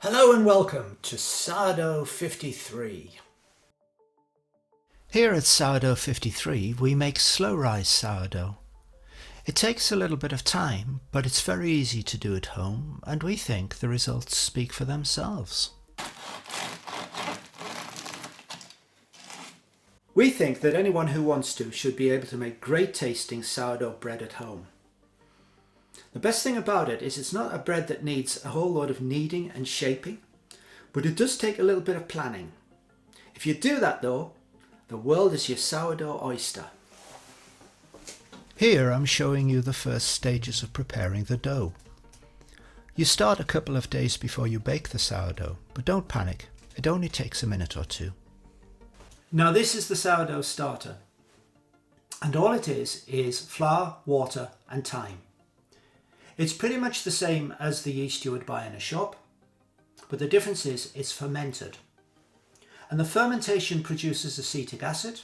Hello and welcome to Sourdough53. Here at Sourdough53 we make slow rise sourdough. It takes a little bit of time, but it's very easy to do at home, and we think the results speak for themselves. We think that anyone who wants to should be able to make great tasting sourdough bread at home. The best thing about it is it's not a bread that needs a whole lot of kneading and shaping, but it does take a little bit of planning. If you do that though, the world is your sourdough oyster. Here I'm showing you the first stages of preparing the dough. You start a couple of days before you bake the sourdough, but don't panic, it only takes a minute or two. Now this is the sourdough starter, and all it is flour, water and thyme. It's pretty much the same as the yeast you would buy in a shop, but the difference is it's fermented. And the fermentation produces acetic acid,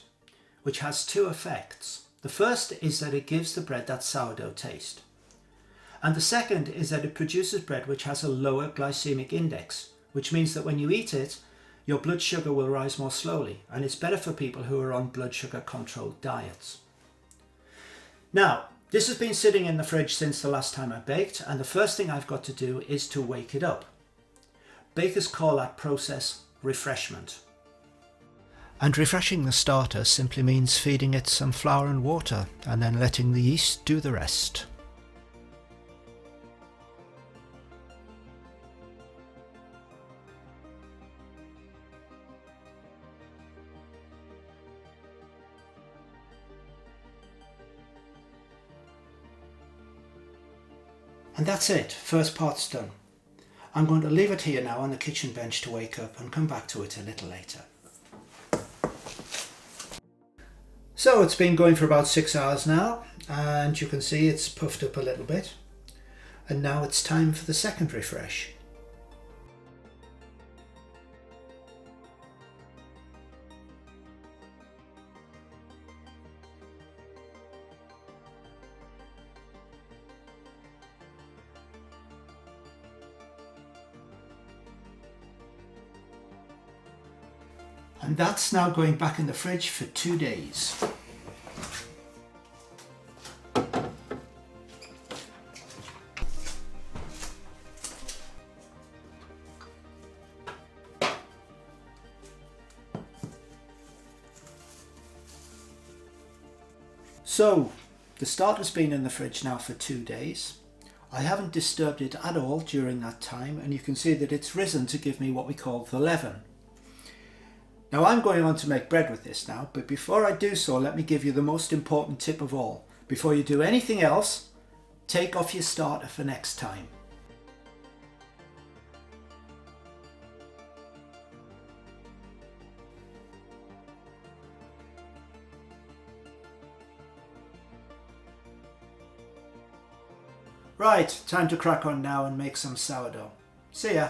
which has two effects. The first is that it gives the bread that sourdough taste. And the second is that it produces bread which has a lower glycemic index, which means that when you eat it, your blood sugar will rise more slowly, and it's better for people who are on blood sugar controlled diets. Now, this has been sitting in the fridge since the last time I baked, and the first thing I've got to do is to wake it up. Bakers call that process refreshment. And refreshing the starter simply means feeding it some flour and water, and then letting the yeast do the rest. And that's it, first part's done. I'm going to leave it here now on the kitchen bench to wake up and come back to it a little later. So it's been going for about 6 hours now, and you can see it's puffed up a little bit. And now it's time for the second refresh. And that's now going back in the fridge for 2 days. So, the starter's been in the fridge now for 2 days. I haven't disturbed it at all during that time, and you can see that it's risen to give me what we call the leaven. Now I'm going on to make bread with this now, but before I do so, let me give you the most important tip of all. Before you do anything else, take off your starter for next time. Right, time to crack on now and make some sourdough. See ya!